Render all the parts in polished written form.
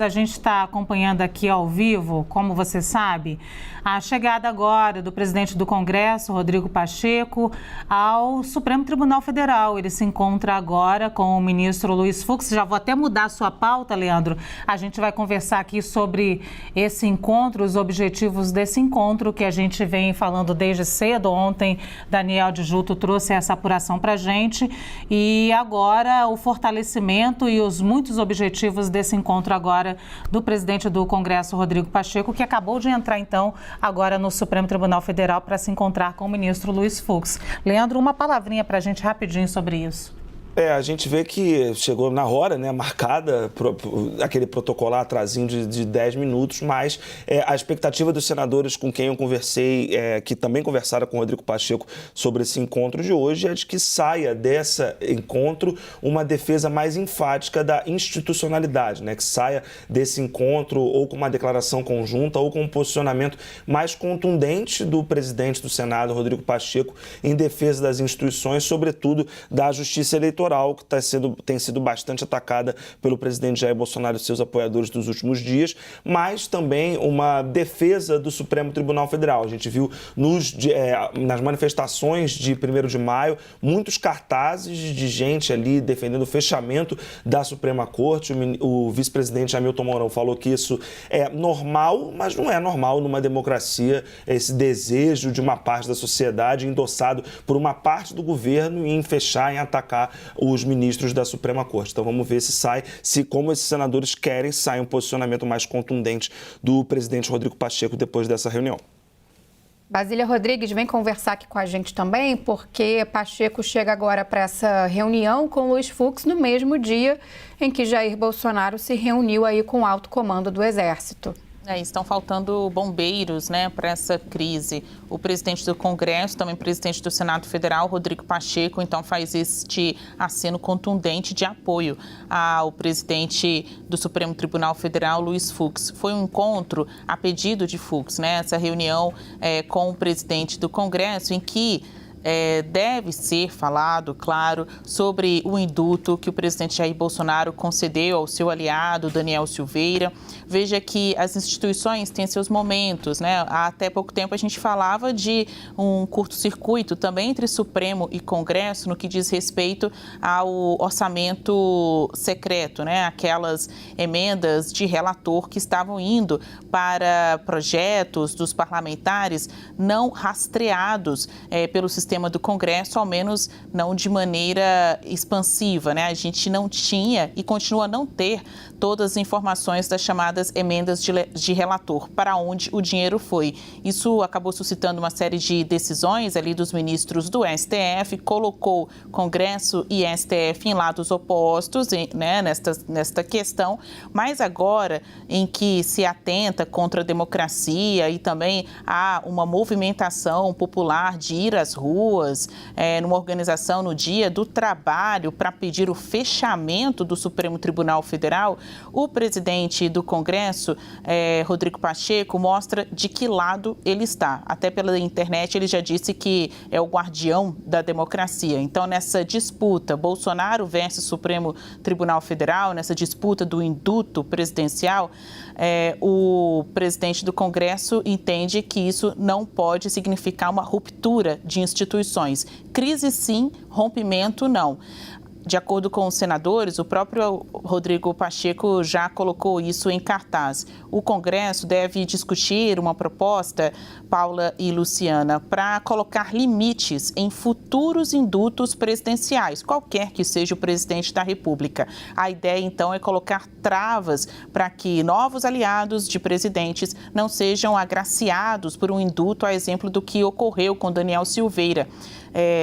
A gente está acompanhando aqui ao vivo, como você sabe, a chegada agora do presidente do Congresso, Rodrigo Pacheco, ao Supremo Tribunal Federal. Ele se encontra agora com o ministro Luiz Fux. Já vou até mudar a sua pauta, Leandro. A gente vai conversar aqui sobre esse encontro, os objetivos desse encontro que a gente vem falando desde cedo. Ontem, Daniel de Juto trouxe essa apuração para a gente. E agora, o fortalecimento e os muitos objetivos desse encontro agora do presidente do Congresso, Rodrigo Pacheco, que acabou de entrar, então, agora no Supremo Tribunal Federal para se encontrar com o ministro Luiz Fux. Leandro, uma palavrinha para a gente rapidinho sobre isso. A gente vê que chegou na hora, né, marcada, aquele protocolar atrasinho de 10 minutos, mas a expectativa dos senadores com quem eu conversei, que também conversaram com o Rodrigo Pacheco sobre esse encontro de hoje, é de que saia desse encontro uma defesa mais enfática da institucionalidade, né, que saia desse encontro ou com uma declaração conjunta ou com um posicionamento mais contundente do presidente do Senado, Rodrigo Pacheco, em defesa das instituições, sobretudo da justiça eleitoral, que tem sido bastante atacada pelo presidente Jair Bolsonaro e seus apoiadores nos últimos dias, mas também uma defesa do Supremo Tribunal Federal. A gente viu nas manifestações de 1º de maio muitos cartazes de gente ali defendendo o fechamento da Suprema Corte. O vice-presidente Hamilton Mourão falou que isso é normal, mas não é normal numa democracia, esse desejo de uma parte da sociedade endossado por uma parte do governo em fechar, em atacar os ministros da Suprema Corte. Então vamos ver se como esses senadores querem, sai um posicionamento mais contundente do presidente Rodrigo Pacheco depois dessa reunião. Basília Rodrigues vem conversar aqui com a gente também, porque Pacheco chega agora para essa reunião com Luiz Fux no mesmo dia em que Jair Bolsonaro se reuniu aí com o alto comando do Exército. Estão faltando bombeiros, né, para essa crise. O presidente do Congresso, também presidente do Senado Federal, Rodrigo Pacheco, então faz este aceno contundente de apoio ao presidente do Supremo Tribunal Federal, Luiz Fux. Foi um encontro a pedido de Fux, né, essa reunião com o presidente do Congresso, em que deve ser falado, claro, sobre o indulto que o presidente Jair Bolsonaro concedeu ao seu aliado, Daniel Silveira. Veja que as instituições têm seus momentos, né? Há até pouco tempo a gente falava de um curto-circuito também entre Supremo e Congresso no que diz respeito ao orçamento secreto, né? Aquelas emendas de relator que estavam indo para projetos dos parlamentares não rastreados pelo sistema do Congresso, ao menos não de maneira expansiva, né? A gente não tinha e continua a não ter todas as informações das chamadas emendas de relator, para onde o dinheiro foi. Isso acabou suscitando uma série de decisões ali dos ministros do STF, colocou Congresso e STF em lados opostos, né, nesta questão, mas agora em que se atenta contra a democracia e também há uma movimentação popular de ir às ruas, numa organização no Dia do Trabalho para pedir o fechamento do Supremo Tribunal Federal, o presidente do Congresso, Rodrigo Pacheco, mostra de que lado ele está. Até pela internet ele já disse que é o guardião da democracia. Então, nessa disputa Bolsonaro versus Supremo Tribunal Federal, nessa disputa do indulto presidencial, o presidente do Congresso entende que isso não pode significar uma ruptura de instituições. Crise sim, rompimento não. De acordo com os senadores, o próprio Rodrigo Pacheco já colocou isso em cartaz. O Congresso deve discutir uma proposta, Paula e Luciana, para colocar limites em futuros indultos presidenciais, qualquer que seja o presidente da República. A ideia, então, é colocar travas para que novos aliados de presidentes não sejam agraciados por um indulto, a exemplo do que ocorreu com Daniel Silveira,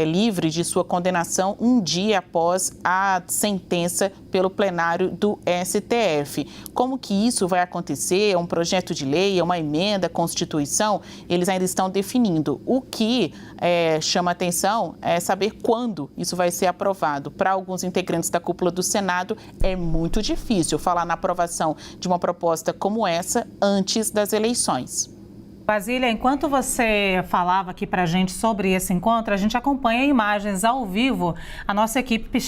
livre de sua condenação um dia após a sentença pelo plenário do STF. Como que isso vai acontecer? É um projeto de lei, é uma emenda à Constituição? Eles ainda estão definindo. O que chama atenção é saber quando isso vai ser aprovado. Para alguns integrantes da cúpula do Senado, é muito difícil falar na aprovação de uma proposta como essa antes das eleições. Basília, enquanto você falava aqui para a gente sobre esse encontro, a gente acompanha imagens ao vivo. A nossa equipe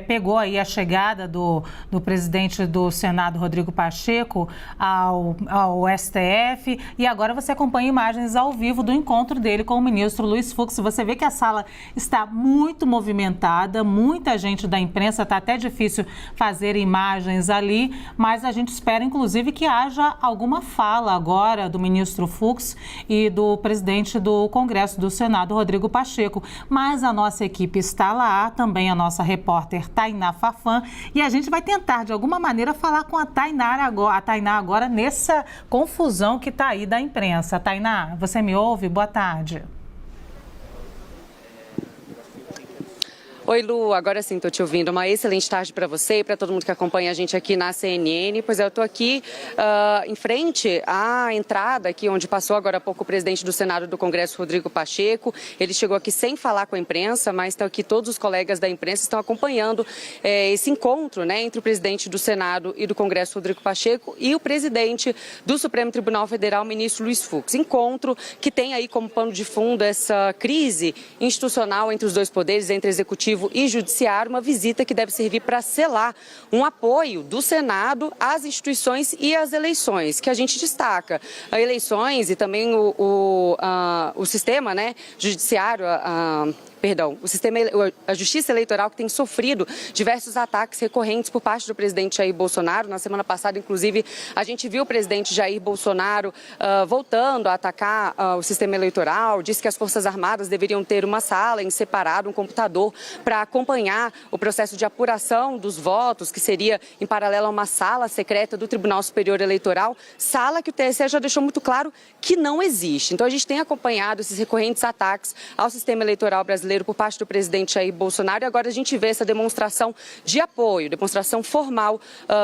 pegou aí a chegada do presidente do Senado, Rodrigo Pacheco, ao STF, e agora você acompanha imagens ao vivo do encontro dele com o ministro Luiz Fux. Você vê que a sala está muito movimentada, muita gente da imprensa, está até difícil fazer imagens ali, mas a gente espera, inclusive, que haja alguma fala agora do ministro Fux e do presidente do Congresso do Senado, Rodrigo Pacheco. Mas a nossa equipe está lá, também a nossa repórter Tainá Fafan, e a gente vai tentar, de alguma maneira, falar com a Tainá agora nessa confusão que está aí da imprensa. Tainá, você me ouve? Boa tarde. Oi, Lu, agora sim estou te ouvindo. Uma excelente tarde para você e para todo mundo que acompanha a gente aqui na CNN. Pois é, eu estou aqui em frente à entrada aqui onde passou agora há pouco o presidente do Senado do Congresso, Rodrigo Pacheco. Ele chegou aqui sem falar com a imprensa, mas estão aqui todos os colegas da imprensa estão acompanhando esse encontro, né, entre o presidente do Senado e do Congresso, Rodrigo Pacheco, e o presidente do Supremo Tribunal Federal, ministro Luiz Fux. Encontro que tem aí como pano de fundo essa crise institucional entre os dois poderes, entre executivo e judiciário, uma visita que deve servir para selar um apoio do Senado às instituições e às eleições, que a gente destaca. As eleições e também o sistema, né, judiciário, a Justiça Eleitoral, que tem sofrido diversos ataques recorrentes por parte do presidente Jair Bolsonaro. Na semana passada, inclusive, a gente viu o presidente Jair Bolsonaro voltando a atacar o sistema eleitoral, disse que as Forças Armadas deveriam ter uma sala em separado, um computador, para acompanhar o processo de apuração dos votos, que seria em paralelo a uma sala secreta do Tribunal Superior Eleitoral, sala que o TSE já deixou muito claro que não existe. Então, a gente tem acompanhado esses recorrentes ataques ao sistema eleitoral brasileiro por parte do presidente Jair Bolsonaro, e agora a gente vê essa demonstração de apoio, demonstração formal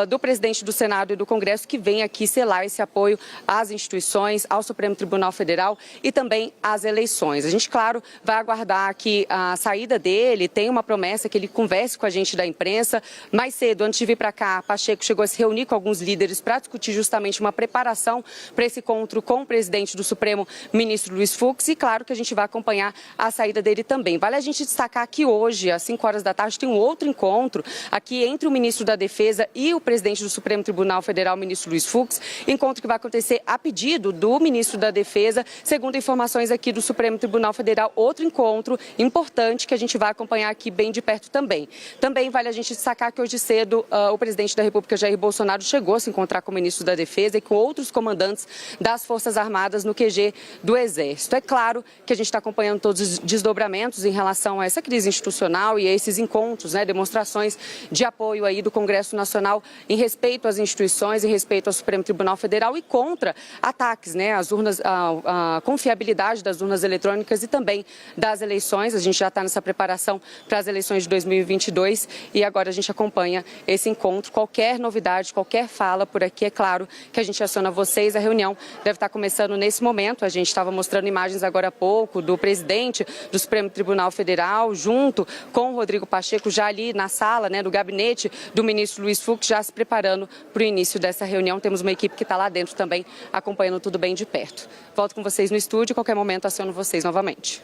do presidente do Senado e do Congresso, que vem aqui selar esse apoio às instituições, ao Supremo Tribunal Federal e também às eleições. A gente, claro, vai aguardar aqui a saída dele, tem uma promessa que ele converse com a gente da imprensa. Mais cedo, antes de vir para cá, Pacheco chegou a se reunir com alguns líderes para discutir justamente uma preparação para esse encontro com o presidente do Supremo, ministro Luiz Fux, e claro que a gente vai acompanhar a saída dele também. Vale a gente destacar que hoje, às 5 horas da tarde, tem um outro encontro aqui entre o ministro da Defesa e o presidente do Supremo Tribunal Federal, ministro Luiz Fux. Encontro que vai acontecer a pedido do ministro da Defesa, segundo informações aqui do Supremo Tribunal Federal. Outro encontro importante que a gente vai acompanhar aqui bem de perto também. Também vale a gente destacar que hoje cedo o presidente da República, Jair Bolsonaro, chegou a se encontrar com o ministro da Defesa e com outros comandantes das Forças Armadas no QG do Exército. É claro que a gente está acompanhando todos os desdobramentos em relação a essa crise institucional e a esses encontros, né, demonstrações de apoio aí do Congresso Nacional em respeito às instituições, em respeito ao Supremo Tribunal Federal e contra ataques, né, às urnas, a confiabilidade das urnas eletrônicas e também das eleições. A gente já está nessa preparação para as eleições de 2022 e agora a gente acompanha esse encontro. Qualquer novidade, qualquer fala por aqui, é claro que a gente aciona vocês. A reunião deve estar começando nesse momento. A gente estava mostrando imagens agora há pouco do presidente do Supremo Tribunal Federal, junto com o Rodrigo Pacheco, já ali na sala, né, do gabinete do ministro Luiz Fux, já se preparando para o início dessa reunião. Temos uma equipe que está lá dentro também, acompanhando tudo bem de perto. Volto com vocês no estúdio, qualquer momento aciono vocês novamente.